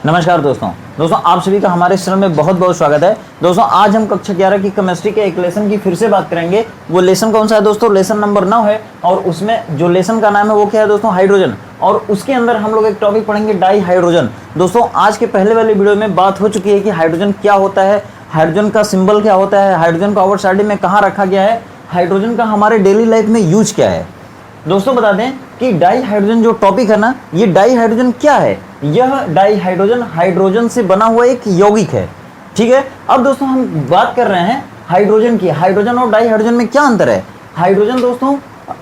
नमस्कार दोस्तों आप सभी का हमारे इस चैनल में बहुत बहुत स्वागत है। दोस्तों आज हम कक्षा 11 की केमिस्ट्री के एक लेसन की फिर से बात करेंगे। वो लेसन कौन सा है दोस्तों? लेसन नंबर 9 है और उसमें जो लेसन का नाम है वो क्या है दोस्तों? हाइड्रोजन। और उसके अंदर हम लोग एक टॉपिक पढ़ेंगे डाई हाइड्रोजन। दोस्तों आज के पहले वाले वीडियो में बात हो चुकी है कि हाइड्रोजन क्या होता है, हाइड्रोजन का सिंबल क्या होता है, हाइड्रोजन को आवर्त में कहाँ रखा गया है, हाइड्रोजन का हमारे डेली लाइफ में यूज क्या है। दोस्तों बता दें कि डाई हाइड्रोजन जो टॉपिक है ना, ये डाई हाइड्रोजन क्या है? यह डाई हाइड्रोजन हाइड्रोजन से बना हुआ एक यौगिक है। ठीक है, अब दोस्तों हम बात कर रहे हैं हाइड्रोजन की। हाइड्रोजन और डाई हाइड्रोजन में क्या अंतर है? हाइड्रोजन दोस्तों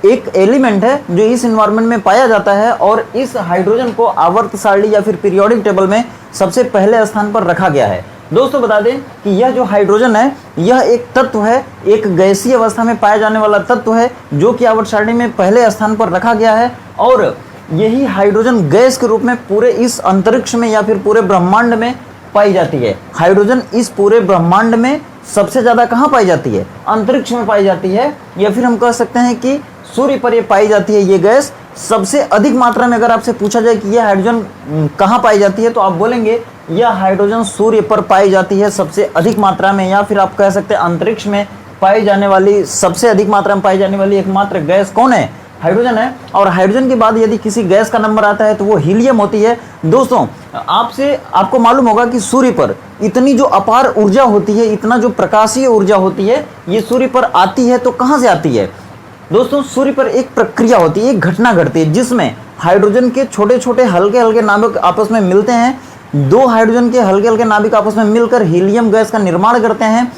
एक एलिमेंट है जो इस एनवायरनमेंट में पाया जाता है और इस हाइड्रोजन को आवर्त सारणी या फिर पीरियोडिक टेबल में सबसे पहले स्थान पर रखा गया है। दोस्तों बता दें कि यह जो हाइड्रोजन है यह एक तत्व है, एक गैसीय अवस्था में पाया जाने वाला तत्व है जो कि आवर्त सारणी में पहले स्थान पर रखा गया है। और यही हाइड्रोजन गैस के रूप में पूरे इस अंतरिक्ष में या फिर पूरे ब्रह्मांड में पाई जाती है। हाइड्रोजन इस पूरे ब्रह्मांड में सबसे ज्यादा कहाँ पाई जाती है? अंतरिक्ष में पाई जाती है, या फिर हम कह सकते हैं कि सूर्य पर ये पाई जाती है। ये गैस सबसे अधिक मात्रा में अगर आपसे पूछा जाए कि यह हाइड्रोजन कहाँ पाई जाती है तो आप बोलेंगे यह हाइड्रोजन सूर्य पर पाई जाती है सबसे अधिक मात्रा में, या फिर आप कह सकते हैं अंतरिक्ष में पाई जाने वाली सबसे अधिक मात्रा में पाई जाने वाली एकमात्र गैस कौन है? हाइड्रोजन है। और हाइड्रोजन के बाद यदि किसी गैस का नंबर आता है तो वो हीलियम होती है। दोस्तों आपको मालूम होगा कि सूर्य पर इतनी जो अपार ऊर्जा होती है, इतना जो प्रकाशीय ऊर्जा होती है, ये सूर्य पर आती है तो कहाँ से आती है? दोस्तों सूर्य पर एक प्रक्रिया होती है, एक घटना घटती है जिसमें हाइड्रोजन के छोटे छोटे हल्के हल्के नाभिक आपस में मिलते हैं। दो हाइड्रोजन के हल्के हल्के नाभिक आपस में मिलकर हीलियम गैस का निर्माण करते हैं।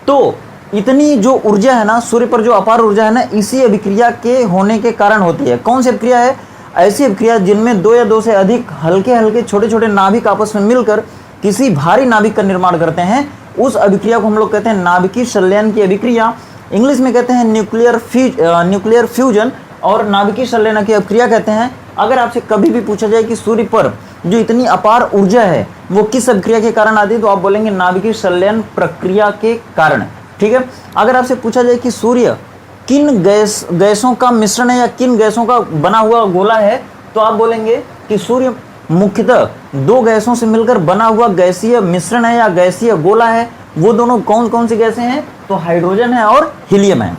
तो इतनी जो ऊर्जा है ना, सूर्य पर जो अपार ऊर्जा है ना, इसी अभिक्रिया के होने के कारण होती है। कौन सी अभिक्रिया है? ऐसी अभिक्रिया जिनमें दो या दो से अधिक हल्के हल्के छोटे छोटे नाभिक आपस में मिलकर किसी भारी नाभिक का निर्माण करते हैं। उस अभिक्रिया को हम लोग कहते हैं नाभिकीय संलयन की अभिक्रिया। इंग्लिश में कहते हैं न्यूक्लियर फ्यूजन और नाभिकीय संलयन की अभिक्रिया कहते हैं। अगर आपसे कभी भी पूछा जाए कि सूर्य पर जो इतनी अपार ऊर्जा है वो किस अभिक्रिया के कारण आती है तो आप बोलेंगे नाभिकीय संलयन प्रक्रिया के कारण। ठीक है, अगर आपसे पूछा जाए कि सूर्य किन गैसों का मिश्रण है या किन गैसों का बना हुआ गोला है तो आप बोलेंगे कि सूर्य मुख्यतः दो गैसों से मिलकर बना हुआ गैसीय मिश्रण है या गैसीय गोला है। वो दोनों कौन कौन सी गैसें हैं? तो हाइड्रोजन है और हीलियम है।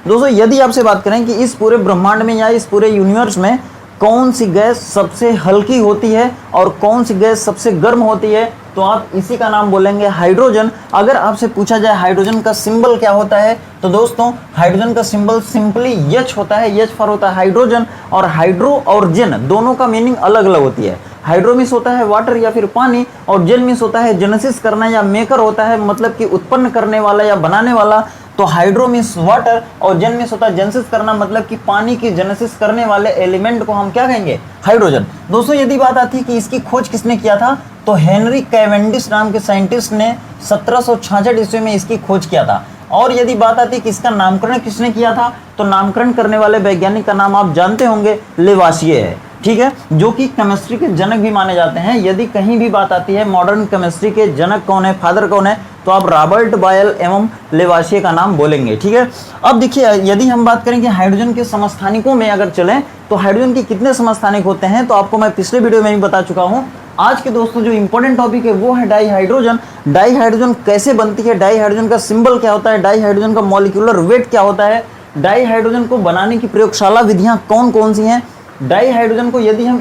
दोस्तों यदि आपसे बात करें कि इस पूरे ब्रह्मांड में या इस पूरे यूनिवर्स में कौन सी गैस सबसे हल्की होती है और कौन सी गैस सबसे गर्म होती है तो आप इसी का नाम बोलेंगे हाइड्रोजन। अगर आपसे पूछा जाए हाइड्रोजन का सिंबल क्या होता है तो दोस्तों हाइड्रोजन का सिंबल सिंपली H होता है। H फॉर होता है हाइड्रोजन, और हाइड्रो और जेन दोनों का मीनिंग अलग अलग होती है। हाइड्रो मीन्स होता है वाटर या फिर पानी, और जेन मीन्स होता है जेनेसिस करना या मेकर होता है, मतलब कि उत्पन्न करने वाला या बनाने वाला। तो हाइड्रो मीन्स वाटर और जेन मीन्स होता है जेनेसिस करना, मतलब कि पानी की जेनेसिस करने वाले एलिमेंट को हम क्या कहेंगे? हाइड्रोजन। दोस्तों यदि बात आती है कि इसकी खोज किसने किया था तो हेनरी कैवेंडिश नाम के साइंटिस्ट ने 1766 ईस्वी में इसकी खोज किया था। और यदि बात आती है कि इसका नामकरण किसने किया था तो नामकरण करने वाले वैज्ञानिक का नाम आप जानते होंगे, लेवाशिये है। ठीक है, जो कि केमिस्ट्री के जनक भी माने जाते हैं। यदि कहीं भी बात आती है मॉडर्न केमिस्ट्री के जनक कौन है, फादर कौन है, तो आप रॉबर्ट बॉयल एवं लेवाशिये का नाम बोलेंगे। ठीक है, अब देखिए यदि हम बात करें कि हाइड्रोजन के समस्थानिकों में अगर चलें तो हाइड्रोजन के कितने समस्थानिक होते हैं तो आपको मैं पिछले वीडियो में भी बता चुका हूँ। आज के दोस्तों जो इंपॉर्टेंट टॉपिक है वो है डाई हाइड्रोजन। डाई हाइड्रोजन कैसे बनती है, डाई हाइड्रोजन का सिंबल क्या होता है, डाई हाइड्रोजन का मॉलिक्यूलर वेट क्या होता है, डाई हाइड्रोजन को बनाने की प्रयोगशाला विधियां कौन कौन सी हैं, डाई हाइड्रोजन को यदि हम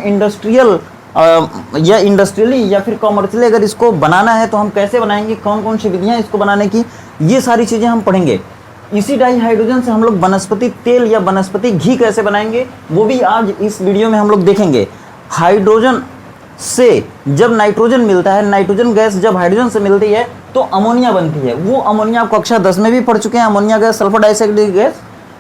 इंडस्ट्रियली या फिर कॉमर्शियली अगर इसको बनाना है तो हम कैसे बनाएंगे, कौन कौन सी विधियां इसको बनाने की, ये सारी चीजें हम पढ़ेंगे। इसी डाई हाइड्रोजन से हम लोग वनस्पति तेल या वनस्पति घी कैसे बनाएंगे वो भी आज इस वीडियो में हम लोग देखेंगे। हाइड्रोजन से जब नाइट्रोजन मिलता है, नाइट्रोजन गैस जब हाइड्रोजन से मिलती है तो अमोनिया बनती है। वो अमोनिया आप कक्षा 10 में भी पढ़ चुके हैं, ammonia gas, sulphur dioxide gas.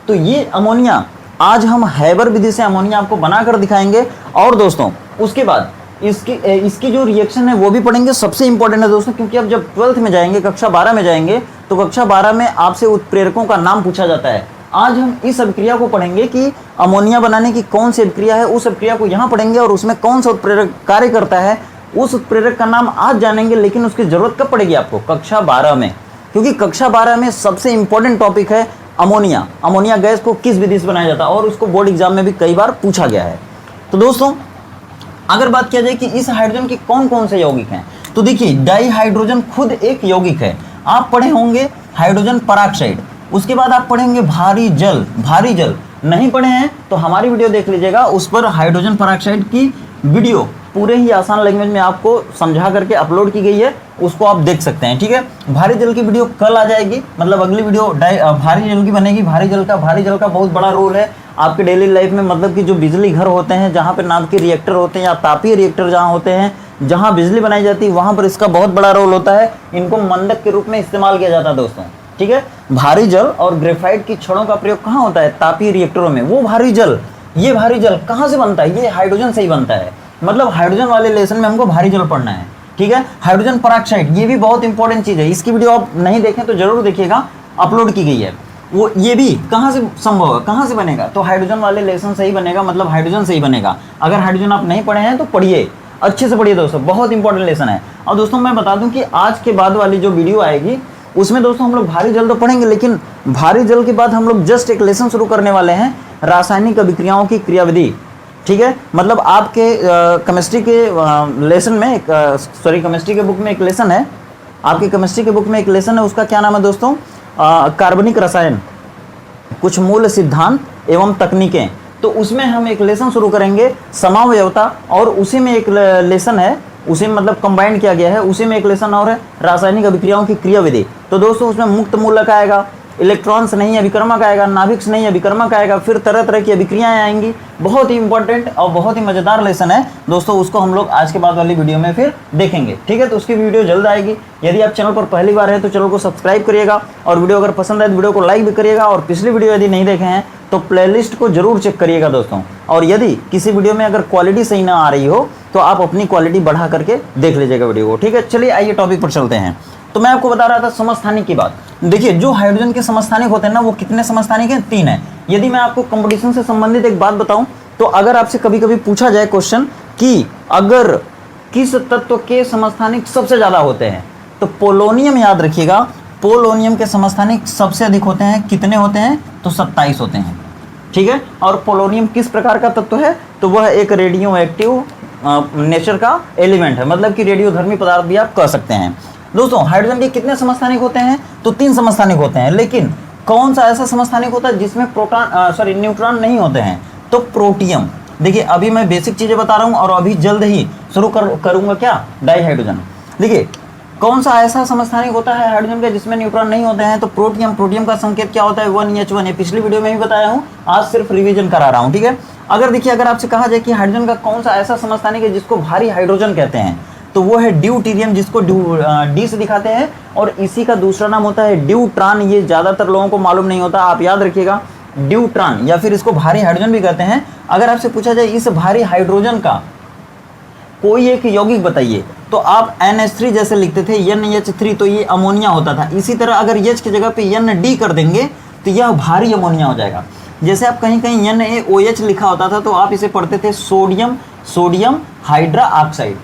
तो ये अमोनिया आज हम हैबर विधि से अमोनिया आपको बनाकर दिखाएंगे। और दोस्तों उसके बाद इसकी जो रिएक्शन है वो भी पढ़ेंगे। सबसे इंपॉर्टेंट है दोस्तों, क्योंकि अब जब 12th में जाएंगे, कक्षा 12 में जाएंगे तो कक्षा 12 में आपसे उत्प्रेरकों का नाम पूछा जाता है। आज हम इस अभिक्रिया को पढ़ेंगे कि अमोनिया बनाने की कौन सी अभिक्रिया है, उस अभिक्रिया को यहाँ पढ़ेंगे और उसमें कौन सा उत्प्रेरक कार्य करता है, उस उत्प्रेरक का नाम आज जानेंगे। लेकिन उसकी जरूरत कब पड़ेगी आपको? कक्षा 12 में, क्योंकि कक्षा 12 में सबसे इंपॉर्टेंट टॉपिक है अमोनिया। अमोनिया गैस को किस विधि से बनाया जाता है और उसको बोर्ड एग्जाम में भी कई बार पूछा गया है। तो दोस्तों अगर बात किया जाए कि इस हाइड्रोजन के कौन कौन से यौगिक हैं, तो देखिए डाई हाइड्रोजन खुद एक यौगिक है। आप पढ़े होंगे हाइड्रोजन पराक्साइड, उसके बाद आप पढ़ेंगे भारी जल। भारी जल नहीं पढ़े हैं तो हमारी वीडियो देख लीजिएगा, उस पर हाइड्रोजन पराक्साइड की वीडियो पूरे ही आसान लैंग्वेज में आपको समझा करके अपलोड की गई है, उसको आप देख सकते हैं। ठीक है, भारी जल की वीडियो कल आ जाएगी, मतलब अगली वीडियो भारी जल की बनेगी। भारी जल का बहुत बड़ा रोल है आपके डेली लाइफ में, मतलब कि जो बिजली घर होते हैं, जहाँ पे नाभ के रिएक्टर होते हैं या तापीय रिएक्टर जहाँ होते हैं, जहाँ बिजली बनाई जाती है, वहाँ पर इसका बहुत बड़ा रोल होता है। इनको मंडक के रूप में इस्तेमाल किया जाता है दोस्तों। ठीक है, भारी जल और ग्रेफाइट की छड़ों का प्रयोग कहाँ होता है? तापीय रिएक्टरों में। वो भारी जल, ये भारी जल कहाँ से बनता है? ये हाइड्रोजन से ही बनता है। मतलब हाइड्रोजन वाले लेसन में हमको भारी जल पढ़ना है। ठीक है, हाइड्रोजन पराक्साइड ये भी बहुत इंपॉर्टेंट चीज़ है, इसकी वीडियो आप नहीं देखें तो जरूर देखिएगा, अपलोड की गई है। वो ये भी कहाँ से संभव है, कहाँ से बनेगा? तो हाइड्रोजन वाले लेसन से ही बनेगा, मतलब हाइड्रोजन से ही बनेगा। अगर हाइड्रोजन आप नहीं पढ़े हैं तो पढ़िए, अच्छे से पढ़िए दोस्तों, बहुत इंपॉर्टेंट लेसन है। और दोस्तों मैं बता दूं कि आज के बाद वाली जो वीडियो आएगी उसमें दोस्तों हम लोग भारी जल तो पढ़ेंगे, लेकिन भारी जल के बाद हम लोग जस्ट एक लेसन शुरू करने वाले हैं, रासायनिक अभिक्रियाओं की क्रियाविधि। ठीक है, मतलब आपके केमिस्ट्री के लेसन में केमिस्ट्री के बुक में एक लेसन है, आपके केमिस्ट्री के बुक में एक लेसन है, उसका क्या नाम है दोस्तों? कार्बनिक रसायन, कुछ मूल सिद्धांत एवं तकनीकें। तो उसमें हम एक लेसन शुरू करेंगे समावयवता, और उसी में एक लेसन है, उसी में मतलब कंबाइंड किया गया है, उसी में एक लेसन और है रासायनिक अभिक्रियाओं की क्रियाविधि। तो दोस्तों उसमें मुक्त मूलक आएगा, इलेक्ट्रॉन्स नहीं अभिकर्मक आएगा, नाभिक्स नहीं अभिकर्मक आएगा, फिर तरह तरह की अभिक्रियाएं आएंगी। बहुत ही इंपॉर्टेंट और बहुत ही मजेदार लेसन है दोस्तों, उसको हम लोग आज के बाद वाली वीडियो में फिर देखेंगे। ठीक है, तो उसकी वीडियो जल्द आएगी। यदि आप चैनल पर पहली बार है तो चैनल को सब्सक्राइब करिएगा, और वीडियो अगर पसंद आए तो वीडियो को लाइक भी करिएगा, और पिछली वीडियो यदि नहीं देखे हैं तो प्लेलिस्ट को जरूर चेक करिएगा दोस्तों। और यदि किसी वीडियो में अगर क्वालिटी सही ना आ रही हो तो आप अपनी क्वालिटी बढ़ा करके देख लीजिएगा वीडियो को। ठीक है, चलिए आइए टॉपिक पर चलते हैं। तो मैं आपको बता रहा था समस्थानिक की बात। देखिए जो हाइड्रोजन के समस्थानिक होते हैं ना, वो कितने समस्थानिक हैं? 3 हैं। यदि मैं आपको कंपटीशन से संबंधित एक बात बताऊं, तो अगर आपसे कभी कभी पूछा जाए क्वेश्चन कि अगर किस तत्व के समस्थानिक सबसे ज्यादा होते हैं, तो पोलोनियम याद रखिएगा, पोलोनियम के समस्थानिक सबसे अधिक होते हैं। कितने होते हैं? तो 27 होते हैं। ठीक है, और पोलोनियम किस प्रकार का तत्व है? तो वह एक रेडियो एक्टिव नेचर का एलिमेंट है, मतलब कि रेडियोधर्मी पदार्थ भी आप कह सकते हैं। दोस्तों हाइड्रोजन के कितने समस्थानिक होते हैं? तो 3 समस्थानिक होते हैं। लेकिन कौन सा ऐसा समस्थानिक होता है जिसमें न्यूट्रॉन नहीं होते हैं? तो प्रोटियम। देखिए अभी मैं बेसिक चीजें बता रहा हूं, और अभी जल्द ही शुरू करूंगा क्या? Di hydrogen. देखिए कौन सा ऐसा समस्थानिक होता है हाइड्रोजन का जिसमें न्यूट्रॉन नहीं होते हैं? तो प्रोटियम। प्रोटियम का संकेत क्या होता है? 1H1। ये पिछली वीडियो में भी बताया हूँ, आज सिर्फ रिवीजन करा रहा हूँ। ठीक है, अगर देखिए अगर आपसे कहा जाए कि हाइड्रोजन का कौन सा ऐसा समस्थानिक है जिसको भारी हाइड्रोजन कहते हैं, तो वो है ड्यूटीरियम, जिसको डी से दिखाते हैं, और इसी का दूसरा नाम होता है ड्यूट्रॉन। ये ज्यादातर लोगों को मालूम नहीं होता, आप याद रखिएगा, ड्यूट्रॉन, या फिर इसको भारी हाइड्रोजन भी कहते हैं। अगर आपसे पूछा जाए इस भारी हाइड्रोजन का कोई एक यौगिक बताइए, तो आप NH3 जैसे लिखते थे NH3, तो ये अमोनिया होता था। इसी तरह अगर H की जगह पे ND कर देंगे तो यह भारी अमोनिया हो जाएगा। जैसे आप कहीं कहीं NaOH लिखा होता था तो आप इसे पढ़ते थे सोडियम हाइड्रा ऑक्साइड।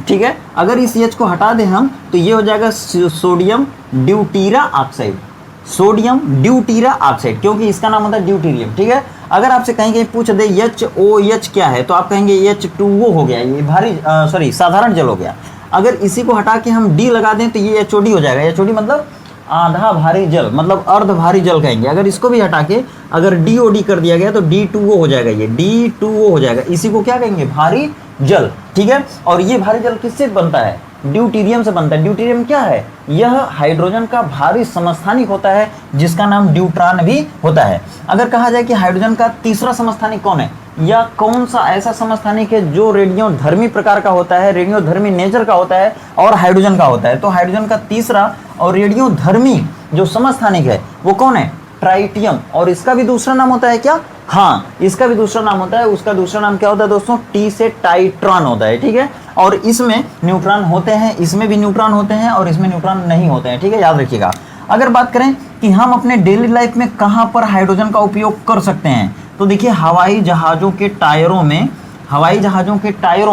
ठीक है, अगर इस H को हटा दें हम तो ये हो जाएगा सोडियम ड्यूटीरा ऑक्साइड, सोडियम ड्यूटीरा ऑक्साइड, क्योंकि इसका नाम होता है ड्यूटीरियम। ठीक है, अगर आपसे कहीं कहीं पूछ दे HOH क्या है, तो आप कहेंगे H2O हो गया, ये भारी साधारण जल हो गया। अगर इसी को हटा के हम D लगा दें तो ये HOD हो जाएगा। HOD मतलब आधा भारी जल, मतलब अर्ध भारी जल कहेंगे। अगर इसको भी हटा के अगर DOD कर दिया गया तो D2O हो जाएगा, ये D2O हो जाएगा। इसी को क्या कहेंगे? भारी जल। ठीक है, और ये भारी जल किससे बनता है? ड्यूटीरियम से बनता है। ड्यूटीरियम क्या है? यह हाइड्रोजन का भारी समस्थानिक होता है, जिसका नाम ड्यूट्रॉन भी होता है। अगर कहा जाए कि हाइड्रोजन का तीसरा समस्थानिक कौन है, या कौन सा ऐसा समस्थानिक है जो रेडियोधर्मी प्रकार का होता है, रेडियोधर्मी नेचर का होता है और हाइड्रोजन का होता है, तो हाइड्रोजन का तीसरा और रेडियोधर्मी जो समस्थानिक है वो कौन है? ट्राइटियम। और इसका भी दूसरा नाम होता है क्या? हाँ, इसका भी दूसरा नाम होता है। उसका दूसरा नाम क्या होता है दोस्तों? T से टाइट्रॉन होता है। ठीक है, और इसमें न्यूट्रॉन होते हैं, इसमें भी न्यूट्रॉन होते हैं, और इसमें न्यूट्रॉन नहीं होते हैं। ठीक है, याद रखिएगा। अगर बात करें कि हम अपने डेली लाइफ में कहाँ पर हाइड्रोजन का उपयोग कर सकते हैं, तो देखिए हवाई जहाज़ों के टायरों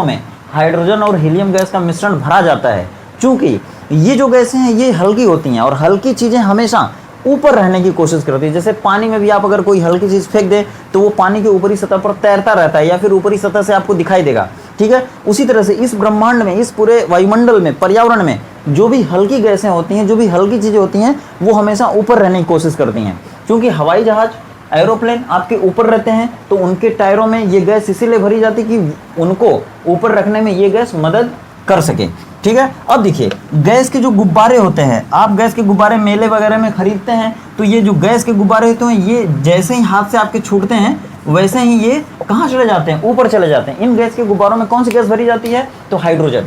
में हाइड्रोजन और हीलियम गैस का मिश्रण भरा जाता है। चूंकि ये जो गैसें हैं ये हल्की होती हैं, और हल्की चीज़ें हमेशा ऊपर रहने की कोशिश करती है। जैसे पानी में भी आप अगर कोई हल्की चीज़ फेंक दें तो वो पानी के ऊपरी सतह पर तैरता रहता है, या फिर ऊपरी सतह से आपको दिखाई देगा। ठीक है। उसी तरह से इस ब्रह्मांड में, इस पूरे वायुमंडल में, पर्यावरण में जो भी हल्की गैसें होती हैं, जो भी हल्की चीज़ें होती हैं, वो हमेशा ऊपर रहने की कोशिश करती हैं। क्योंकि हवाई जहाज, एरोप्लेन आपके ऊपर रहते हैं, तो उनके टायरों में ये गैस इसीलिए भरी जाती कि उनको ऊपर रखने में ये गैस मदद कर सके, ठीक है। अब देखिए, गैस के जो गुब्बारे होते हैं, आप गैस के गुब्बारे मेले वगैरह में खरीदते हैं, तो ये जो गैस के गुब्बारे होते हैं, ये जैसे ही हाथ से आपके छूटते हैं वैसे ही ये कहाँ चले जाते हैं, ऊपर चले जाते हैं। इन गैस के गुब्बारों में कौन सी गैस भरी जाती है, तो हाइड्रोजन,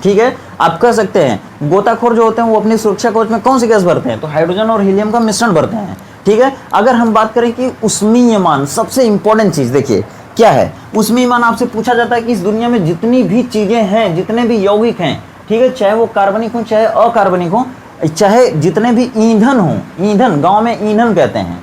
ठीक है। आप कह सकते हैं गोताखोर जो होते हैं वो अपनी सुरक्षा कवच में कौन सी गैस भरते हैं, तो हाइड्रोजन और हीलियम का मिश्रण भरते हैं, ठीक है। अगर हम बात करें कि उष्मीयमान, सबसे इंपॉर्टेंट चीज देखिए क्या है, उष्मीयमान आपसे पूछा जाता है कि इस दुनिया में जितनी भी चीजें हैं, जितने भी यौगिक हैं, ठीक है, चाहे वो कार्बनिक हो चाहे अकार्बनिक हो, चाहे जितने भी ईंधन हो, ईंधन गांव में ईंधन कहते हैं,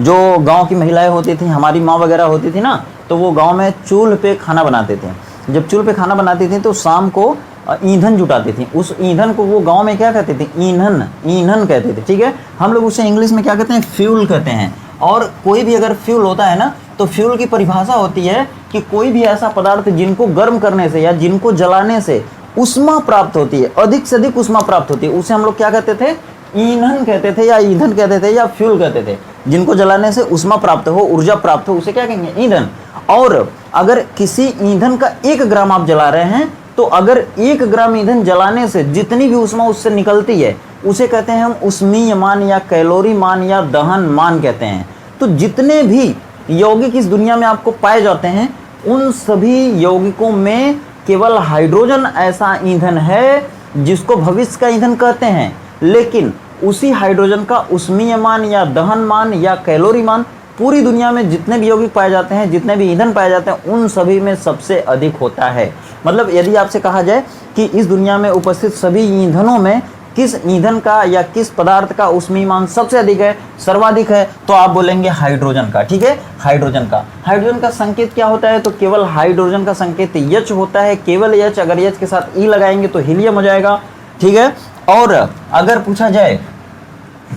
जो गांव की महिलाएं होती थी, हमारी माँ वगैरह होती थी ना, तो वो गांव में चूल्हे पे खाना बनाते थे। जब चूल्हे पे खाना बनाती थी तो शाम को ईंधन जुटाती थी। उस ईंधन को वो गांव में क्या कहते थे, ईंधन, ईंधन कहते थे, ठीक है। हम लोग उसे इंग्लिश में क्या कहते हैं, फ्यूल कहते हैं। और कोई भी अगर फ्यूल होता है ना, तो फ्यूल की परिभाषा होती है कि कोई भी ऐसा पदार्थ जिनको गर्म करने से या जिनको जलाने से उष्मा प्राप्त होती है, अधिक से अधिक उष्मा प्राप्त होती है, उसे हम लोग क्या कहते थे, ईंधन कहते थे, या ईंधन कहते थे, या फ्यूल कहते थे। जिनको जलाने से उष्मा प्राप्त हो, ऊर्जा प्राप्त हो, उसे क्या कहेंगे, ईंधन। और अगर किसी ईंधन का 1 ग्राम आप जला रहे हैं, तो अगर 1 ग्राम ईंधन जलाने से जितनी भी उष्मा उससे निकलती है, उसे कहते हैं हम उष्मीयमान या कैलोरी मान या दहन मान कहते हैं। तो जितने भी यौगिक इस दुनिया में आपको पाए जाते हैं, उन सभी यौगिकों में केवल हाइड्रोजन ऐसा ईंधन है जिसको भविष्य का ईंधन कहते हैं। लेकिन उसी हाइड्रोजन का उष्मीयमान या दहन मान या कैलोरी मान पूरी दुनिया में जितने भी यौगिक पाए जाते हैं, जितने भी ईंधन पाए जाते हैं, उन सभी में सबसे अधिक होता है। मतलब यदि आपसे कहा जाए कि इस दुनिया में उपस्थित सभी ईंधनों में किस ईंधन का या किस पदार्थ का उष्मीयमान सबसे अधिक है, सर्वाधिक है, तो आप बोलेंगे हाइड्रोजन का, ठीक है, हाइड्रोजन का। हाइड्रोजन का संकेत क्या होता है, तो केवल हाइड्रोजन का संकेत H होता है, केवल H। अगर H के साथ E लगाएंगे तो हीलियम हो जाएगा, ठीक है। और अगर पूछा जाए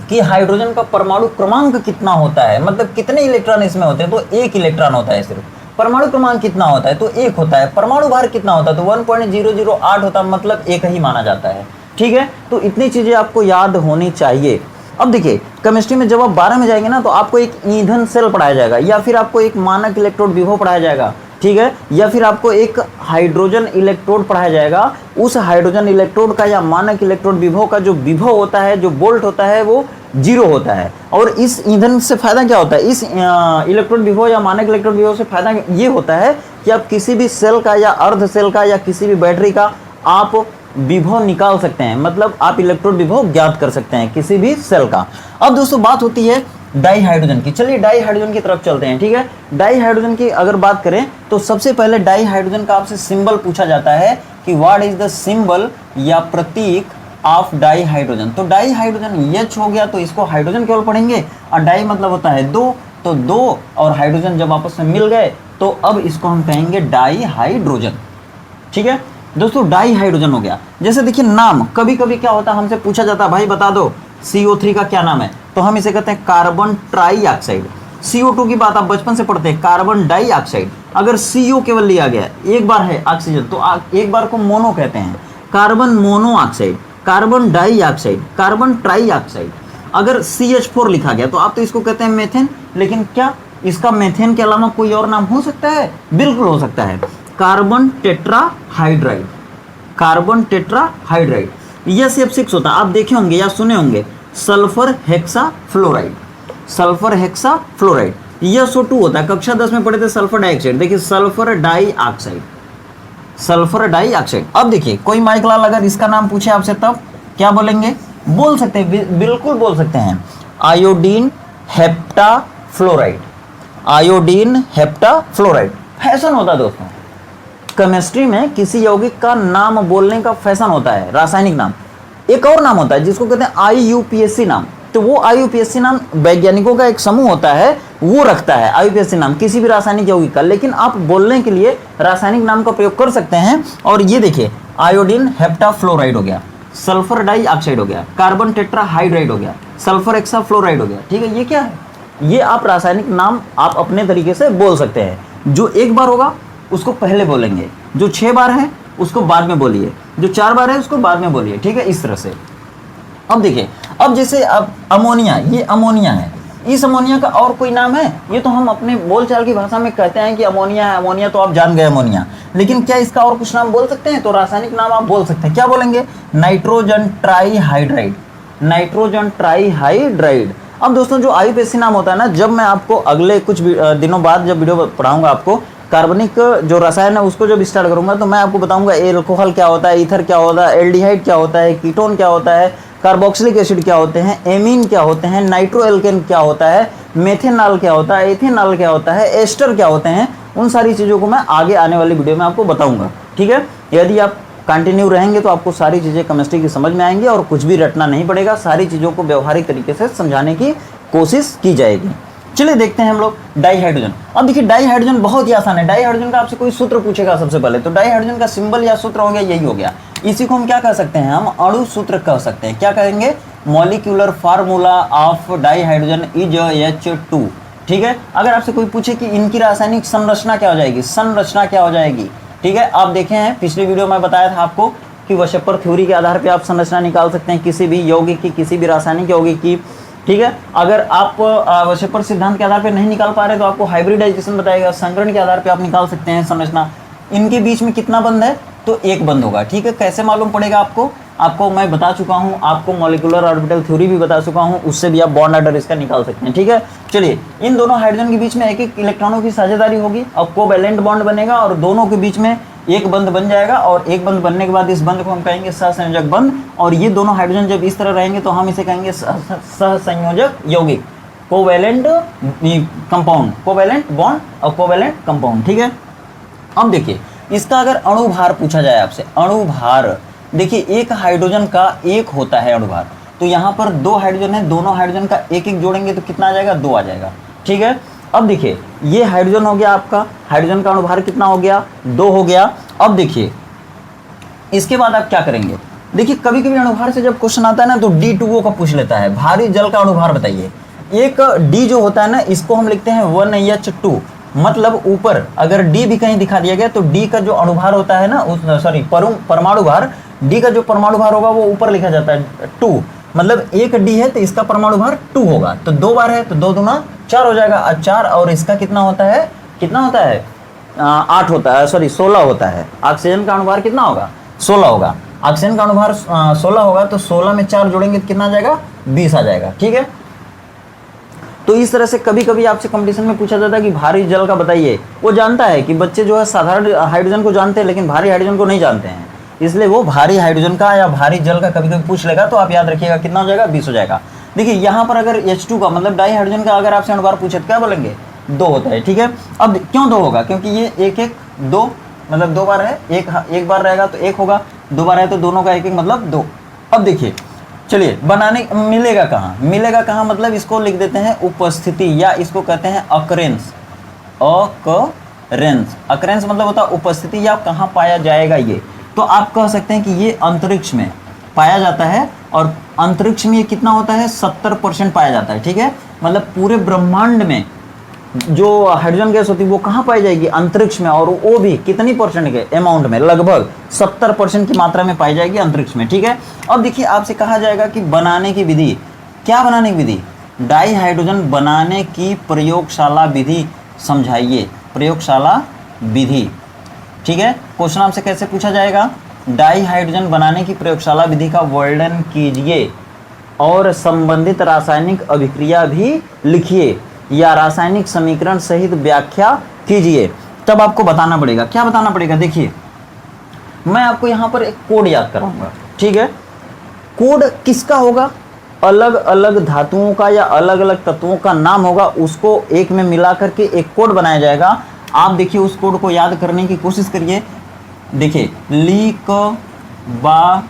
कि हाइड्रोजन का परमाणु क्रमांक कितना होता है, मतलब कितने इलेक्ट्रॉन इसमें होते हैं, तो 1 इलेक्ट्रॉन होता है सिर्फ। परमाणु क्रमांक कितना होता है, तो 1 होता है। परमाणु भार कितना होता है, तो 1.008 होता है, मतलब 1 ही माना जाता है, ठीक है। तो इतनी चीजें आपको याद होनी चाहिए। अब देखिए, केमिस्ट्री में जब आप 12 में जाएंगे ना, तो आपको एक ईंधन सेल पढ़ाया जाएगा, या फिर आपको एक मानक इलेक्ट्रोड विभव पढ़ाया जाएगा, ठीक है, या फिर आपको एक हाइड्रोजन इलेक्ट्रोड पढ़ाया जाएगा। उस हाइड्रोजन इलेक्ट्रोड का या मानक इलेक्ट्रोड विभव का जो विभव होता है, जो वोल्ट होता है, वो 0 होता है। और इस ईंधन से फायदा क्या होता है, इस इलेक्ट्रोड विभव या मानक इलेक्ट्रोड विभव से फायदा ये होता है कि आप किसी भी सेल का या अर्ध सेल का या किसी भी बैटरी का आप विभव निकाल सकते हैं, मतलब आप इलेक्ट्रोड विभव ज्ञात कर सकते हैं किसी भी सेल का। अब दोस्तों बात होती है डाई हाइड्रोजन की। चलिए डाई हाइड्रोजन की तरफ चलते हैं, ठीक है। डाई हाइड्रोजन की अगर बात करें तो सबसे पहले डाई हाइड्रोजन का आपसे सिंबल पूछा जाता है कि व्हाट इज द सिंबल या प्रतीक ऑफ डाई हाइड्रोजन। तो डाई हाइड्रोजन H हो गया, तो इसको हाइड्रोजन केवल पढ़ेंगे, और डाई मतलब होता है 2, तो 2 और हाइड्रोजन जब आपस में मिल गए तो अब इसको हम कहेंगे डाई हाइड्रोजन, ठीक है दोस्तों। डाई हाइड्रोजन हो गया। जैसे देखिए नाम, कभी कभी क्या होता है, हमसे पूछा जाता है भाई बता दो CO3 का क्या नाम है, तो हम इसे कहते हैं कार्बन ट्राईऑक्साइड। CO2 की बात आप बचपन से पढ़ते हैं, कार्बन डाइऑक्साइड। अगर CO केवल लिया गया, एक बार है ऑक्सीजन, तो एक बार को मोनो कहते हैं, carbon monoxide, carbon dioxide, carbon trioxide. अगर CH4 लिखा गया तो आप तो इसको कहते हैं मेथेन, लेकिन क्या इसका मेथेन के अलावा कोई और नाम हो सकता है, बिल्कुल हो सकता है, कार्बन टेट्राहाइड्राइड, कार्बन टेट्राहाइड्राइड। यह CF6 होता है, आप देखे होंगे या सुने होंगे सल्फर हेक्साफ्लोराइड, सल्फर हेक्साफ्लोराइड। यह SO2 होता है, कक्षा 10 में पढ़े थे सल्फर डाइऑक्साइड, देखिए सल्फर डाइऑक्साइड, सल्फर डाइऑक्साइड। अब देखिए कोई माइक लाल अगर इसका नाम पूछे आपसे तब क्या बोलेंगे, बोल सकते हैं, बिल्कुल बोल सकते हैं, आयोडीन हेप्टाफ्लोराइड, आयोडीन हेप्टाफ्लोराइड। फैशन होता है दोस्तों, केमिस्ट्री में किसी यौगिक का नाम बोलने का फैशन होता है, रासायनिक नाम। एक और नाम होता है जिसको कहते हैं IUPAC नाम, तो वो IUPAC नाम वैज्ञानिकों का एक समूह होता है, वो रखता है IUPAC नाम किसी भी रासायनिक यौगिक का, लेकिन आप बोलने के लिए रासायनिक नाम का प्रयोग कर सकते हैं। और ये देखिए आयोडीन हेप्टाफ्लोराइड हो गया, सल्फर डाइऑक्साइड हो गया, कार्बन टेट्राहाइड्राइड हो गया, सल्फर हेक्साफ्लोराइड हो गया, ठीक है। ये क्या है, ये आप रासायनिक नाम आप अपने तरीके से बोल सकते हैं। जो एक बार होगा उसको पहले बोलेंगे, जो 6 बार है उसको बाद में बोलिए, जो 4 बार है उसको बाद में बोलिए, ठीक है, इस तरह से। अब देखिए, अब जैसे अब अमोनिया, ये अमोनिया है, इस अमोनिया का और कोई नाम है? ये तो हम अपने बोलचाल की भाषा में कहते हैं कि अमोनिया है, अमोनिया तो आप जान गए अमोनिया, लेकिन क्या इसका और कुछ नाम बोल सकते हैं? तो रासायनिक नाम आप बोल सकते हैं, क्या बोलेंगे? Nitrogen trihydride, nitrogen trihydride. अब दोस्तों जो आईयूपीएसी नाम होता है ना, जब मैं आपको अगले कुछ दिनों बाद जब वीडियो पढ़ाऊंगा आपको, कार्बनिक जो रसायन है उसको जब स्टार्ट करूंगा तो मैं आपको बताऊंगा एल्कोहल क्या होता है, ईथर क्या होता है, एल्डिहाइड क्या होता है, कीटोन क्या होता है, कार्बोक्सिलिक एसिड क्या होते हैं, एमीन क्या होते हैं, नाइट्रोएल्केन क्या होता है, मेथेनॉल क्या होता है, एथेनॉल क्या होता है, एस्टर क्या होते हैं, उन सारी चीज़ों को मैं आगे आने वाली वीडियो में आपको बताऊंगा, ठीक है। यदि आप कंटिन्यू रहेंगे तो आपको सारी चीज़ें केमिस्ट्री की समझ में आएंगी और कुछ भी रटना नहीं पड़ेगा, सारी चीज़ों को व्यवहारिक तरीके से समझाने की कोशिश की जाएगी। चलिए देखते हैं हम लोग डाईहाइड्रोजन। अब देखिए डाईहाइड्रोजन बहुत ही आसान है। डाईहाइड्रोजन का आपसे कोई सूत्र पूछेगा सबसे पहले, तो डाईहाइड्रोजन का सिंबल या सूत्र हो गया, यही हो गया। इसी को हम क्या कह सकते हैं? हम अणु सूत्र कह सकते हैं। क्या कहेंगे? Molecular formula of dihydrogen is H2, ठीक है। अगर आपसे कोई पूछे कि इनकी रासायनिक संरचना क्या हो जाएगी, संरचना क्या हो जाएगी, ठीक है। आप देखे हैं पिछली वीडियो में बताया था आपको कि वशेपर थ्योरी के आधार पे आप संरचना निकाल सकते हैं किसी भी यौगिक की, किसी भी रासायनिक यौगिक की, ठीक है। अगर आप वशेपर सिद्धांत के आधार पे नहीं निकाल पा रहे तो आपको हाइब्रिडाइजेशन बताएगा, संकरण के आधार पे आप निकाल सकते हैं संरचना। इनके बीच में कितना बंध है? तो एक बंध होगा, ठीक है। कैसे मालूम पड़ेगा आपको मैं बता चुका हूँ, आपको मॉलिक्यूलर ऑर्बिटल थ्योरी भी बता चुका हूँ, उससे भी आप बॉन्ड ऑर्डर इसका निकाल सकते हैं, ठीक है। चलिए, इन दोनों हाइड्रोजन के बीच में एक एक इलेक्ट्रॉनों की साझेदारी होगी और कोवैलेंट बॉन्ड बनेगा और दोनों के बीच में एक बंध बन जाएगा और एक बंध बनने के बाद इस बंध को हम कहेंगे सहसंयोजक बंध। और ये दोनों हाइड्रोजन जब इस तरह रहेंगे तो हम इसे कहेंगे सहसंयोजक यौगिक, कोवैलेंट कंपाउंड, कोवैलेंट बॉन्ड और कोवैलेंट कंपाउंड, ठीक है। अब देखिए, इसका अगर अणु भार पूछा जाए आपसे, अणु भार, देखिए एक हाइड्रोजन का एक होता है अणु भार, तो यहाँ पर 2 हाइड्रोजन है, दोनों हाइड्रोजन का एक एक जोड़ेंगे तो कितना आ जाएगा? 2 आ जाएगा, ठीक है। अब देखिए, ये हाइड्रोजन हो गया आपका, हाइड्रोजन का अणुभार कितना हो गया? 2 हो गया। अब देखिए, इसके बाद आप क्या करेंगे? देखिए, कभी कभी अणुभार से जब क्वेश्चन आता है ना तो D2O का पूछ लेता है, भारी जल का अणुभार बताइए। एक D जो होता है ना, इसको हम लिखते हैं 1H2, मतलब ऊपर अगर D भी कहीं दिखा दिया गया तो D का जो अणुभार होता है ना, परमाणु भार, D का जो परमाणु भार होगा वो ऊपर लिखा जाता है 2, मतलब एक D है तो इसका परमाणु भार 2 होगा, तो 2 बार है तो 2 दूना 4 हो जाएगा, 4 और इसका कितना होता है? 8 होता है, सॉरी 16 होता है। ऑक्सीजन का अणुभार कितना होगा? 16 होगा। ऑक्सीजन का अणुभार 16 होगा तो 16 में 4 जोड़ेंगे तो कितना आ जाएगा? 20 आ जाएगा, ठीक है। तो इस तरह से कभी कभी आपसे कंपटीशन में पूछा जाता है कि भारी जल का बताइए। वो जानता है कि बच्चे जो है साधारण हाइड्रोजन को जानते हैं लेकिन भारी हाइड्रोजन को नहीं जानते हैं, इसलिए वो भारी हाइड्रोजन का या भारी जल का कभी कभी पूछ लेगा, तो आप याद रखिएगा कितना हो जाएगा? 20 हो जाएगा। देखिए, यहाँ पर अगर H2 का मतलब डाई हाइड्रोजन का अगर आपसे अणुभार पूछे तो क्या बोलेंगे? 2 होता है, ठीक है। अब क्यों 2 होगा? क्योंकि ये 2 मतलब 2 बार है, एक बार रहेगा तो 1 होगा, 2 बार है तो दोनों का 1 मतलब 2। अब देखिए, चलिए बनाने मिलेगा कहाँ? मिलेगा कहाँ मतलब इसको लिख देते हैं उपस्थिति, या इसको कहते हैं अकरेंस। अकरेंस मतलब होता है उपस्थिति या कहाँ पाया जाएगा ये। तो आप कह सकते हैं कि ये अंतरिक्ष में पाया जाता है, और अंतरिक्ष में ये कितना होता है? 70% पाया जाता है, ठीक है। मतलब पूरे ब्रह्मांड में जो हाइड्रोजन गैस होती है वो कहाँ पाई जाएगी? अंतरिक्ष में, और वो भी कितनी परसेंट के अमाउंट में? लगभग 70% की मात्रा में पाई जाएगी अंतरिक्ष में, ठीक है। अब देखिए, आपसे कहा जाएगा कि बनाने की विधि, क्या बनाने की विधि? डाई हाइड्रोजन बनाने की प्रयोगशाला विधि समझाइए, प्रयोगशाला विधि, ठीक है। क्वेश्चन आपसे कैसे पूछा जाएगा? डाई हाइड्रोजन बनाने की प्रयोगशाला विधि का वर्णन कीजिए और संबंधित रासायनिक अभिक्रिया भी लिखिए या रासायनिक समीकरण सहित व्याख्या कीजिए। तब आपको बताना पड़ेगा। क्या बताना पड़ेगा? देखिए, मैं आपको यहाँ पर एक कोड याद कराऊंगा, ठीक है। कोड किसका होगा? अलग अलग धातुओं का या अलग अलग तत्वों का नाम होगा, उसको एक में मिला करके एक कोड बनाया जाएगा। आप देखिए, उस कोड को याद करने की कोशिश करिए। देखिए, ली क बा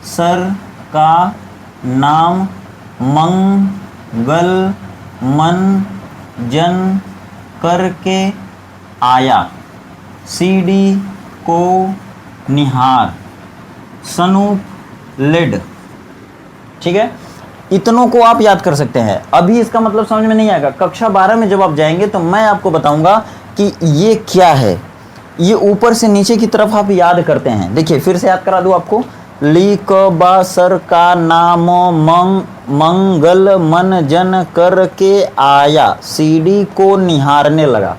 सर का नाम मंगल मन जन करके आया, CD को निहार सनूप लेड, ठीक है। इतनों को आप याद कर सकते हैं। अभी इसका मतलब समझ में नहीं आएगा, कक्षा 12 में जब आप जाएंगे तो मैं आपको बताऊंगा कि ये क्या है, ये ऊपर से नीचे की तरफ आप याद करते हैं। देखिए फिर से याद करा दूं आपको, ली क बा सर का नाम मंगल मन जन कर के आया, सीडी को निहारने लगा।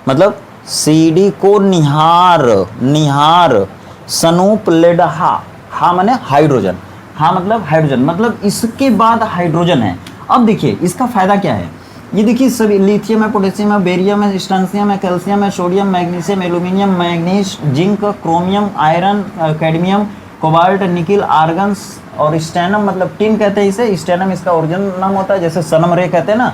मतलब सीडी को निहार सनूप लेडहा, हा माने हाइड्रोजन, हा मतलब हाइड्रोजन, मतलब इसके बाद हाइड्रोजन है। अब देखिए इसका फायदा क्या है, ये देखिए सभी लिथियम है, पोटेशियम है, बेरियम है, स्ट्रांसियम है, कैल्शियम है, sodium, magnesium, aluminium, manganese, zinc, chromium, iron, cadmium, cobalt, nickel, argon और स्टेनम, मतलब टिन कहते हैं इसे, स्टेनम इसका ओरिजिनल नाम होता है। जैसे सनम रे कहते हैं ना,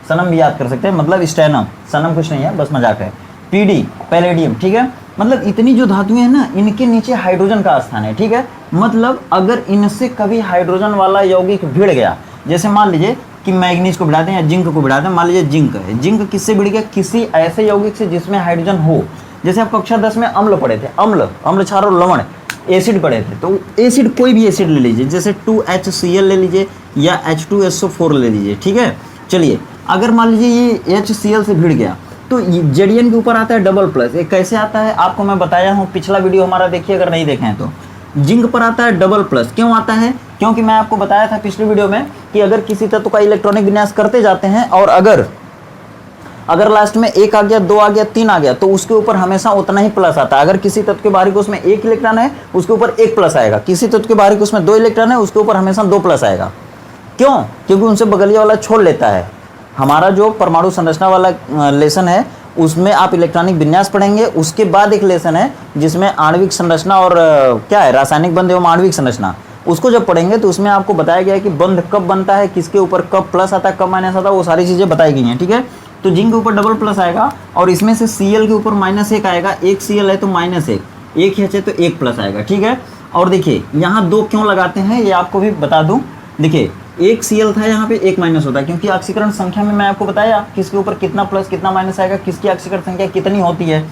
सनम भी याद कर सकते हैं, मतलब स्टेनम, सनम कुछ नहीं है, बस मजाक है। पीडी पैलेडियम, ठीक है, मतलब इतनी जो धातुएं हैं ना, इनके नीचे हाइड्रोजन का स्थान है, ठीक है। मतलब अगर इनसे कभी हाइड्रोजन वाला यौगिक भिड़ गया, जैसे मान लीजिए कि मैग्नीज को भिड़ाते हैं या जिंक को भिड़ाते हैं, मान लीजिए जिंक है, जिंक किससे भिड़ गया, किसी ऐसे यौगिक से जिसमें हाइड्रोजन हो। जैसे आप कक्षा 10 में अम्ल पढ़े थे, अम्ल क्षार और लवण, एसिड पढ़े थे, तो एसिड कोई भी एसिड ले लीजिए, जैसे 2HCl ले लीजिए या H2SO4 ले लीजिए, ठीक है। चलिए अगर मान लीजिए ये HCl से भिड़ गया तो जेडीएन के ऊपर आता है डबल प्लस। ये कैसे आता है आपको मैं बताया हूँ, पिछला वीडियो हमारा देखिए अगर नहीं देखे हैं तो। जिंक पर आता है डबल प्लस, क्यों आता है, क्योंकि मैं आपको बताया था पिछले वीडियो में कि अगर किसी तत्व का इलेक्ट्रॉनिक विन्यास करते जाते हैं और अगर लास्ट में 1 आ गया, 2 आ गया, 3 आ गया, तो उसके ऊपर हमेशा उतना ही प्लस आता है। अगर किसी तत्व के बाहरी कोश में 1 इलेक्ट्रॉन है उसके ऊपर 1 प्लस आएगा, किसी तत्व के बाहरी कोश में 2 इलेक्ट्रॉन है उसके ऊपर हमेशा 2 प्लस आएगा। क्यों, क्योंकि उनसे बगलिया वाला छोड़ लेता है। हमारा जो परमाणु संरचना वाला लेसन है उसमें आप इलेक्ट्रॉनिक विन्यास पढ़ेंगे, उसके बाद एक लेसन है जिसमें आणविक संरचना और क्या है, रासायनिक बंध एवं आणविक संरचना, उसको जब पढ़ेंगे तो उसमें आपको बताया गया है कि बंध कब बनता है, किसके ऊपर कब प्लस आता है, कब माइनस आता है, वो सारी चीज़ें बताई गई हैं, ठीक है। तो जिंक के ऊपर डबल प्लस आएगा और इसमें से Cl के ऊपर -1 आएगा, एक Cl है तो -1, एक H है तो 1 प्लस आएगा, ठीक है। और देखिए यहाँ 2 क्यों लगाते हैं ये आपको भी बता दूँ। देखिए एक Cl था, यहाँ पे 1 माइनस होता है, क्योंकि ऑक्सीकरण संख्या में मैं आपको बताया किसके ऊपर कितना प्लस कितना माइनस आएगा, किसकी ऑक्सीकरण संख्या कितनी होती है।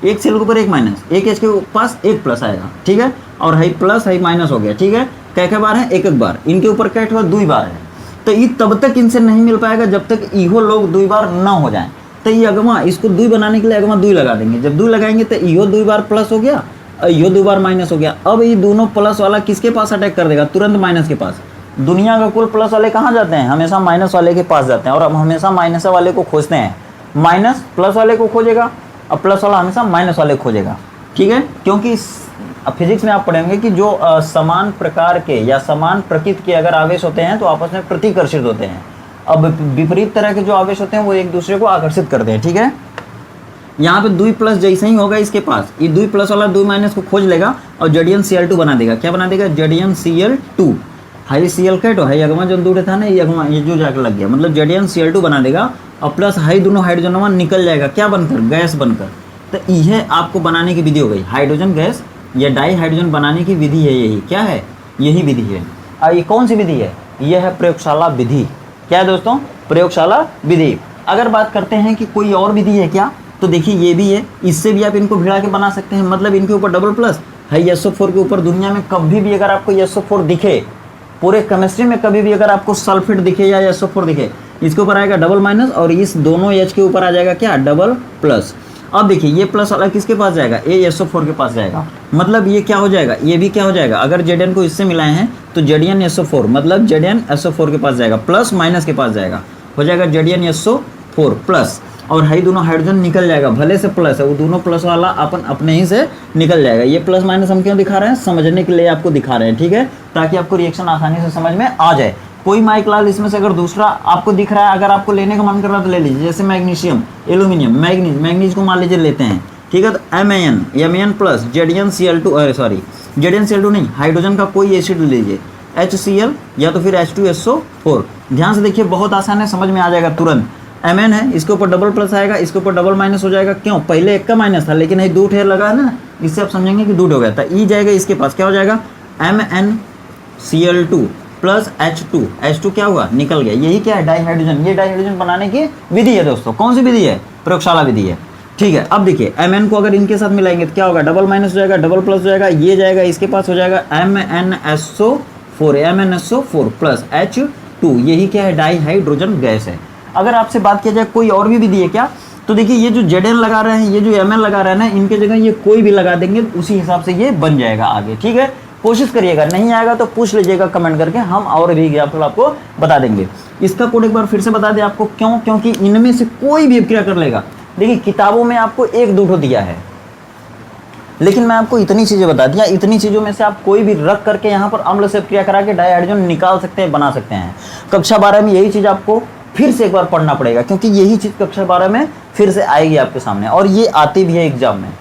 एक Cl के ऊपर 1 माइनस, एक H के पास 1 प्लस आएगा, ठीक है। और हाई प्लस हाई माइनस हो गया, ठीक है। कै बार है, एक बार, इनके ऊपर कैट हुआ 2 बार है, तो ये तब तक इनसे नहीं मिल पाएगा जब तक इहो लोग 2 बार ना हो जाए। तो ये अगमा, इसको 2 बनाने के लिए अगमा 2 लगा देंगे, जब 2 लगाएंगे तो इहो 2 बार प्लस हो गया और इहो 2 बार माइनस हो गया। अब ये दोनों प्लस वाला किसके पास अटैक कर देगा, तुरंत माइनस के पास। दुनिया का कुल प्लस वाले कहाँ जाते हैं, हमेशा माइनस वाले के पास जाते हैं, और अब हमेशा माइनस वाले को खोजते हैं। माइनस प्लस वाले को खोजेगा और प्लस वाला हमेशा माइनस वाले को खोजेगा, ठीक है। क्योंकि फिजिक्स में आप पढ़ेंगे कि जो समान प्रकार के या समान प्रकृति के अगर आवेश होते हैं तो आपस में प्रतिकर्षित होते हैं। अब विपरीत तरह के जो आवेश होते हैं वो एक दूसरे को आकर्षित करते हैं, ठीक है। यहाँ पे 2 प्लस जैसे ही होगा इसके पास, ये 2 प्लस वाला 2 माइनस को खोज लेगा और ZnCl2 बना देगा। क्या बना देगा, ZnCl2। हाई Cl कैट हाई अगमा जो दूर था ना, ये अगमा ये जो जाकर लग गया, मतलब ZnCl2 बना देगा और प्लस हाई दोनों हाइड्रोजन निकल जाएगा, क्या बनकर, गैस बनकर। तो यह आपको बनाने की विधि हो गई, हाइड्रोजन गैस या डाई हाइड्रोजन बनाने की विधि है, यही क्या है, यही विधि है। और ये कौन सी विधि है, यह है प्रयोगशाला विधि। क्या है दोस्तों, प्रयोगशाला विधि। अगर बात करते हैं कि कोई और विधि है क्या, तो देखिए ये भी है, इससे भी आप इनको भिड़ा के बना सकते हैं। मतलब इनके ऊपर डबल प्लस हाई SO4 के ऊपर दुनिया में कभी भी अगर आपको SO4 दिखे, पूरे केमिस्ट्री में कभी भी अगर आपको सल्फेट दिखे या SO4 दिखे, इसके ऊपर आएगा डबल माइनस और इस दोनों H के ऊपर आ जाएगा क्या, डबल प्लस। अब देखिए ये प्लस वाला किसके पास जाएगा, ये SO4 के पास जाएगा। मतलब ये क्या हो जाएगा, ये भी क्या हो जाएगा, अगर Zn को इससे मिलाए हैं तो ZnSO4, मतलब ZnSO4 के पास जाएगा, प्लस माइनस के पास जाएगा, हो जाएगा ZnSO4 प्लस। और हाई दोनों हाइड्रोजन निकल जाएगा, भले से प्लस है वो दोनों प्लस वाला अपन अपने ही से निकल जाएगा। ये प्लस माइनस हम क्यों दिखा रहे हैं, समझने के लिए आपको दिखा रहे हैं, ठीक है, ताकि आपको रिएक्शन आसानी से समझ में आ जाए। कोई माइक लाल इसमें से अगर दूसरा आपको दिख रहा है, अगर आपको लेने का मन कर रहा है तो ले लीजिए, जैसे मैग्नीशियम, एल्यूमिनियम, मैग्नीज को मान लीजिए लेते हैं, ठीक है। तो MAN plus ZnCl2, sorry ZnCl2 नहीं, हाइड्रोजन का कोई एसिड ले लीजिए, HCl या तो फिर H2SO4। ध्यान से देखिए, बहुत आसान है, समझ में आ जाएगा तुरंत। Mn है, इसके ऊपर डबल प्लस आएगा, इसके ऊपर डबल माइनस हो जाएगा। क्यों, पहले एक का माइनस था लेकिन ये 2 ठेर लगा है ना, इससे आप समझेंगे कि 2 हो गया था। ई जाएगा इसके पास, क्या हो जाएगा, MnCl2 प्लस H2 क्या हुआ, निकल गया। यही क्या है, डाई हाइड्रोजन। ये डाई हाइड्रोजन बनाने की विधि है दोस्तों। कौन सी विधि है, प्रयोगशाला विधि है, ठीक है। अब देखिए Mn को अगर इनके साथ मिलाएंगे तो क्या होगा, डबल माइनस हो जाएगा, डबल प्लस हो जाएगा, ये जाएगा इसके पास हो जाएगा MnSO4 प्लस H2। यही क्या है, डाई हाइड्रोजन गैस है। अगर आपसे बात किया जाए कोई और भी विधि है क्या, तो देखिए ये जो Zn लगा रहे हैं, ये जो Mn लगा रहे हैं ना, इनके जगह ये कोई भी लगा देंगे, उसी हिसाब से ये बन जाएगा आगे। ठीक है, कोशिश करिएगा, नहीं आएगा तो पूछ लीजिएगा कमेंट करके, हम और भी एग्जाम्पल आपको बता देंगे। इसका कोड एक बार फिर से बता दें आपको, क्यों? क्योंकि इनमें से कोई भी अभिक्रिया कर लेगा। देखिए किताबों में आपको 1-2 दिया है, लेकिन मैं आपको इतनी चीज़ें बता दिया, इतनी चीज़ों में से आप कोई भी रख करके यहाँ पर अम्ल से अभिक्रिया करा के डाइहाइड्रोजन निकाल सकते हैं, बना सकते हैं। कक्षा 12 में यही चीज़ आपको फिर से एक बार पढ़ना पड़ेगा, क्योंकि यही चीज़ कक्षा 12 में फिर से आएगी आपके सामने, और ये आती भी है एग्जाम में।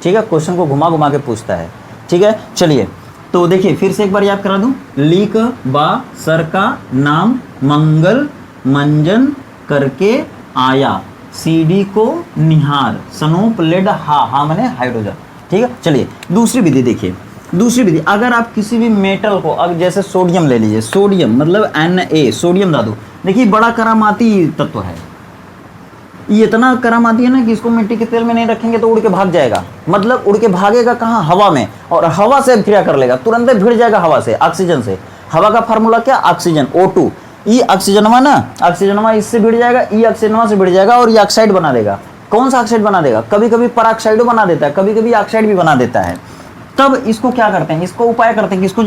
ठीक है, क्वेश्चन को घुमा घुमा के पूछता है। ठीक है, चलिए तो देखिए फिर से एक बार याद करा दूं, लीक बा सर का नाम मंगल मंजन करके आया, सीडी को निहार, सनोप लेड हा माने हाइड्रोजन। ठीक है, चलिए दूसरी विधि देखिए। दूसरी विधि, अगर आप किसी भी मेटल को, अगर जैसे सोडियम ले लीजिए, सोडियम मतलब Na, सोडियम धातु, देखिए बड़ा करामाती तत्व है, ये इतना करामाती है ना कि इसको मिट्टी के तेल में नहीं रखेंगे तो उड़ के भाग जाएगा। मतलब उड़ के भागेगा कहाँ? हवा में, और हवा से अभिक्रिया कर लेगा, तुरंत भिड़ जाएगा हवा से, ऑक्सीजन से। हवा का फार्मूला क्या? Oxygen, O2। ई ऑक्सीजनवा ना, ऑक्सीजनवा इससे भिड़ जाएगा, ई ऑक्सीजनवा से भिड़ जाएगा और ये ऑक्साइड बना देगा। कौन सा ऑक्साइड बना देगा? कभी कभी पराक्साइड बना देता है, कभी कभी ऑक्साइड भी बना देता है। तब इसको क्या करते हैं? इसको उपाय करते हैं कि इसको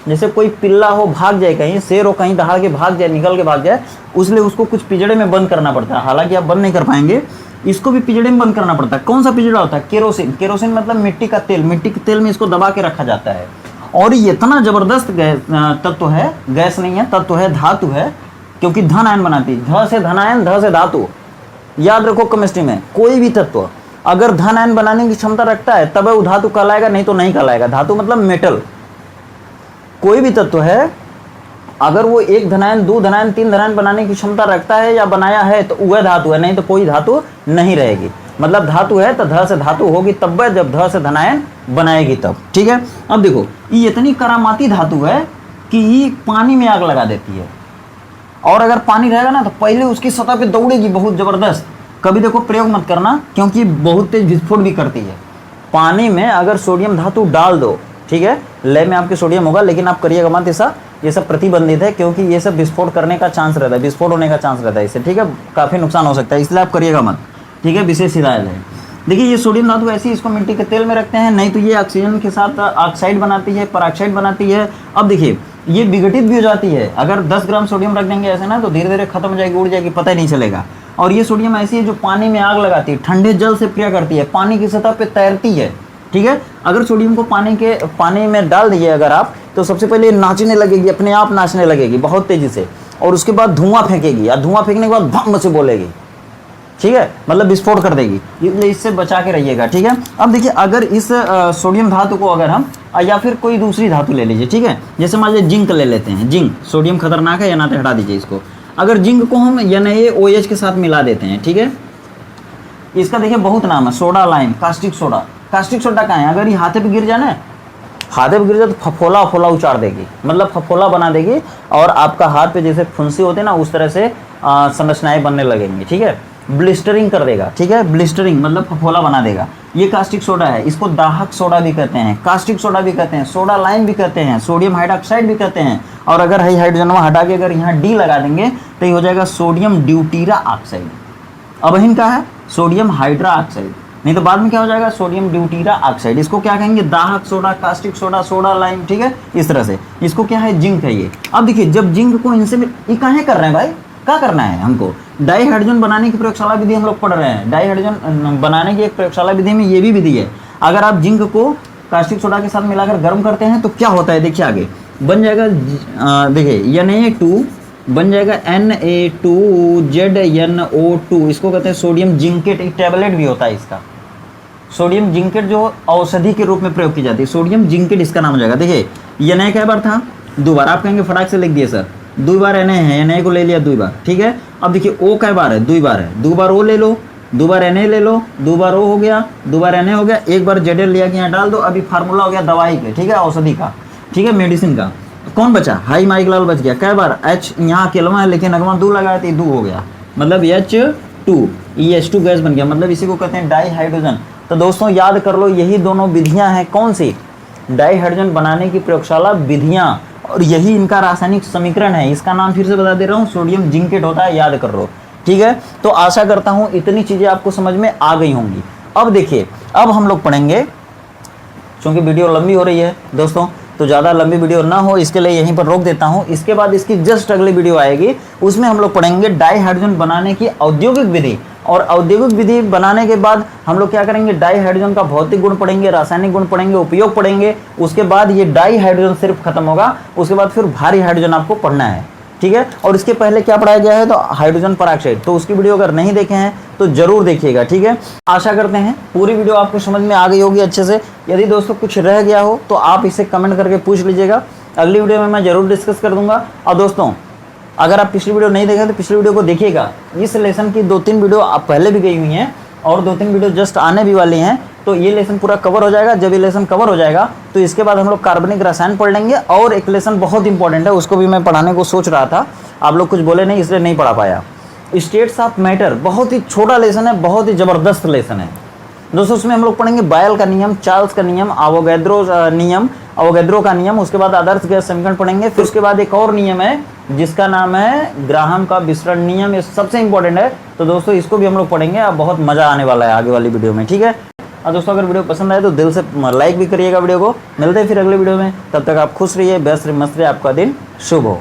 जैसे कोई पिल्ला हो भाग जाए, कहीं शेर हो कहीं दहाड़ के भाग जाए, निकल के भाग जाए, उसलिए उसको कुछ पिंजड़े में बंद करना पड़ता है। हालांकि आप बंद नहीं कर पाएंगे, इसको भी पिंजड़े में बंद करना पड़ता है। कौन सा पिंजड़ा होता है? केरोसिन। केरोसिन मतलब मिट्टी का तेल, मिट्टी के तेल में इसको दबा के रखा जाता है। और ये इतना जबरदस्त तत्व है, गैस नहीं है, तत्व है, धातु है, क्योंकि धन आयन बनाती है। ध से धनायन, ध से धातु। याद रखो केमिस्ट्री में कोई भी तत्व अगर धन आयन बनाने की क्षमता रखता है तब वो धातु कहलाएगा, नहीं तो नहीं कहलाएगा। धातु मतलब मेटल। कोई भी तत्व है अगर वो 1 धनायन, 2 धनायन, 3 धनायन बनाने की क्षमता रखता है या बनाया है तो वह धातु है, नहीं तो कोई धातु नहीं रहेगी। मतलब धातु है तो ध से धातु होगी तब, जब ध से धनायन बनाएगी तब। ठीक है, अब देखो ये इतनी करामाती धातु है कि ये पानी में आग लगा देती है, और अगर पानी रहेगा ना तो पहले उसकी सतह पे दौड़ेगी बहुत जबरदस्त। कभी देखो प्रयोग मत करना, क्योंकि बहुत तेज विस्फोट भी करती है। पानी में अगर सोडियम धातु डाल दो, ठीक है, लैब में आपके सोडियम होगा, लेकिन आप करिएगा मत ऐसा, ये सब प्रतिबंधित है, क्योंकि ये सब विस्फोट करने का चांस रहता है, विस्फोट होने का चांस रहता है इससे। ठीक है, काफ़ी नुकसान हो सकता है, इसलिए आप करिएगा मत। ठीक है, विशेष हिदायत है। देखिए ये सोडियम धातु ऐसी, इसको मिट्टी के तेल में रखते हैं, नहीं तो ये ऑक्सीजन के साथ ऑक्साइड बनाती है, पराक्साइड बनाती है। अब देखिए ये विघटित भी हो जाती है। अगर 10 ग्राम सोडियम रख देंगे ऐसे ना तो धीरे धीरे खत्म हो जाएगी, उड़ जाएगी, पता ही नहीं चलेगा। और ये सोडियम ऐसी है जो पानी में आग लगाती है, ठंडे जल से क्रिया करती है, पानी की सतह पे तैरती है। ठीक है, अगर सोडियम को पानी में डाल दिए अगर आप, तो सबसे पहले नाचने लगेगी, अपने आप नाचने लगेगी बहुत तेजी से, और उसके बाद धुआं फेंकेगी, और धुआं फेंकने के बाद भम से बोलेगी। ठीक है, मतलब विस्फोट कर देगी, इसलिए इससे बचा के रहिएगा। ठीक है, अब देखिए अगर इस सोडियम धातु को अगर हम, या फिर कोई दूसरी धातु ले लीजिए, ठीक है, जैसे मान लीजिए जिंक ले लेते हैं। जिंक, सोडियम खतरनाक है या ना, तो हटा दीजिए इसको। अगर जिंक को हम NaOH के साथ मिला देते हैं, ठीक है, इसका देखिए बहुत नाम है, soda lime, caustic soda. Caustic soda कहाँ है? अगर ये हाथे पे गिर जाए ना, हाथे पे गिर जाए तो फफोला फफोला उचाड़ देगी, मतलब फफोला बना देगी, और आपका हाथ पे जैसे फुंसी होते हैं ना उस तरह से संरचनाएं बनने लगेंगी। ठीक है, ब्लिस्टरिंग कर देगा। ठीक है, ब्लिस्टरिंग मतलब फफोला बना देगा। ये कास्टिक सोडा है, इसको दाहक सोडा भी कहते हैं, कास्टिक सोडा भी कहते हैं, सोडा लाइम भी कहते हैं, सोडियम हाइड्रोक्साइड भी कहते हैं। और अगर हाइड्रोजन हटा के अगर यहाँ डी लगा देंगे तो ये हो जाएगा सोडियम ड्यूटीरा ऑक्साइड। अब इनका है सोडियम हाइड्रा ऑक्साइड, नहीं तो बाद में क्या हो जाएगा? सोडियम ड्यूटीरा ऑक्साइड। इसको क्या कहेंगे? दाहक soda, caustic soda, soda lime. ठीक है, इस तरह से। इसको क्या है? जिंक है ये। अब देखिए जब जिंक को इनसे ये काहे कर रहे हैं भाई? क्या करना है हमको? डाइहाइड्रोजन बनाने की प्रयोगशाला विधि हम लोग पढ़ रहे हैं। डाइहाइड्रोजन बनाने की एक प्रयोगशाला विधि में ये भी विधि है। अगर आप जिंक को कास्टिक सोडा के साथ मिलाकर गर्म करते हैं तो क्या होता है? देखिए आगे बन जाएगा, देखिए Na2 बन जाएगा Na2ZnO2। इसको कहते हैं सोडियम जिंकेट। एक टैबलेट भी होता है इसका, सोडियम जिंकेट, जो औषधि के रूप में प्रयोग की जाती है। सोडियम जिंकेट इसका नाम हो जाएगा। देखिए Na क्या बार था? 2 बार। आप कहेंगे फटाक से लिख दिए सर, 2 बार Na है, Na को ले लिया 2 बार। ठीक है, अब देखिए O कै बार है? 2 बार है। 2 बार O ले लो, 2 बार Na ले लो, 2 बार O हो गया, 2 बार Na हो गया, 1 बार Zl लिया कि यहाँ डाल दो। अभी फार्मूला हो गया दवाई के, ठीक है, औषधि का, ठीक है, मेडिसिन का। कौन बचा? हाई माइक लाल बच गया। कै बार? H यहाँ अकेलवा है लेकिन अगवा 2 लगाया तो 2 हो गया, मतलब H2, ये H2 गैस बन गया, मतलब इसी को कहते हैं डाइहाइड्रोजन। तो दोस्तों याद कर लो, यही दोनों विधियां हैं। कौन सी? डाइहाइड्रोजन बनाने की प्रयोगशाला विधियां, और यही इनका रासायनिक समीकरण है। इसका नाम फिर से बता दे रहा हूँ, सोडियम जिंकेट होता है, याद कर लो। ठीक है, तो आशा करता हूं इतनी चीजें आपको समझ में आ गई होंगी। अब देखिए, अब हम लोग पढ़ेंगे, क्योंकि वीडियो लंबी हो रही है दोस्तों, तो ज़्यादा लंबी वीडियो ना हो इसके लिए यहीं पर रोक देता हूं। इसके बाद इसकी जस्ट अगली वीडियो आएगी, उसमें हम लोग पढ़ेंगे डाई हाइड्रोजन बनाने की औद्योगिक विधि। और औद्योगिक विधि बनाने के बाद हम लोग क्या करेंगे, डाई हाइड्रोजन का भौतिक गुण पढ़ेंगे, रासायनिक गुण पढ़ेंगे, उपयोग पढ़ेंगे। उसके बाद ये डाई हाइड्रोजन सिर्फ खत्म होगा, उसके बाद फिर भारी हाइड्रोजन आपको पढ़ना है, ठीक है। और इसके पहले क्या पढ़ाया गया है, तो हाइड्रोजन पेरोक्साइड, तो उसकी वीडियो अगर नहीं देखे हैं तो जरूर देखिएगा, ठीक है। आशा करते हैं पूरी वीडियो आपको समझ में आ गई होगी अच्छे से। यदि दोस्तों कुछ रह गया हो तो आप इसे कमेंट करके पूछ लीजिएगा, अगली वीडियो में मैं जरूर डिस्कस कर दूंगा। और दोस्तों अगर आप पिछली वीडियो नहीं देखें तो पिछली वीडियो को देखिएगा, इस लेसन की 2-3 वीडियो आप पहले भी गई हुई हैं और 2-3 वीडियो जस्ट आने भी वाली हैं, तो ये लेसन पूरा कवर हो जाएगा। जब ये लेसन कवर हो जाएगा तो इसके बाद हम लोग कार्बनिक रसायन पढ़ लेंगे। और एक लेसन बहुत इंपॉर्टेंट है, उसको भी मैं पढ़ाने को सोच रहा था, आप लोग कुछ बोले नहीं इसलिए नहीं पढ़ा पाया। स्टेट्स ऑफ मैटर, बहुत ही छोटा लेसन है, बहुत ही जबरदस्त लेसन है दोस्तों। उसमें हम लोग पढ़ेंगे बायल का नियम, चार्ल्स का नियम, अवोगैड्रो नियम, अवोगैड्रो का नियम, उसके बाद आदर्श गैस समीकरण पढ़ेंगे। फिर उसके बाद एक और नियम है जिसका नाम है ग्राहम का विसरण नियम, ये सबसे इंपॉर्टेंट है। तो दोस्तों इसको भी हम लोग पढ़ेंगे, अब बहुत मजा आने वाला है आगे वाली वीडियो में, ठीक है। और दोस्तों अगर वीडियो पसंद आए तो दिल से लाइक भी करिएगा वीडियो को। मिलते हैं फिर अगले वीडियो में, तब तक आप खुश रहिए, व्यस्त रहिए, मस्त रहिए, आपका दिन शुभ हो।